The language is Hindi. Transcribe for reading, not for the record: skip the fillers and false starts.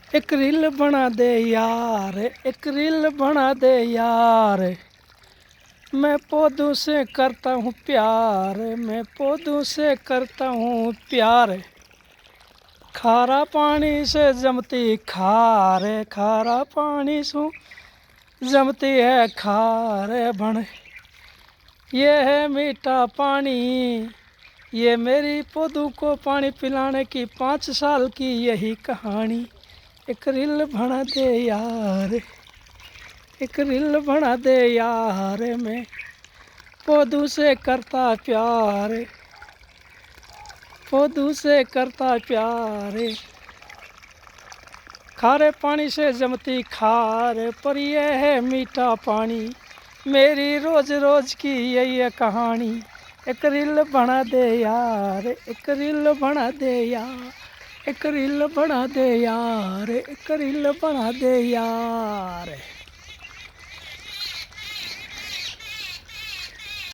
एक रील बना दे यार, एक रील बना दे यार। मैं पौधों से करता हूँ प्यार, मैं पौधों से करता हूँ प्यार। खारा पानी से जमती खार, खारा पानी से जमती है खार बन। ये है मीठा पानी, ये मेरी पौधों को पानी पिलाने की 5 साल की यही कहानी। एक रील बना दे यार, एक रील बना दे यार। मैं पौधों से करता प्यार, पौधों से करता प्यार। खारे पानी से जमती खार, पर यह है मीठा पानी, मेरी रोज रोज की यही है कहानी। एक रील बना दे यार, एक रील बना दे यार, एक रील बना दे यार, एक रील बना दे यार।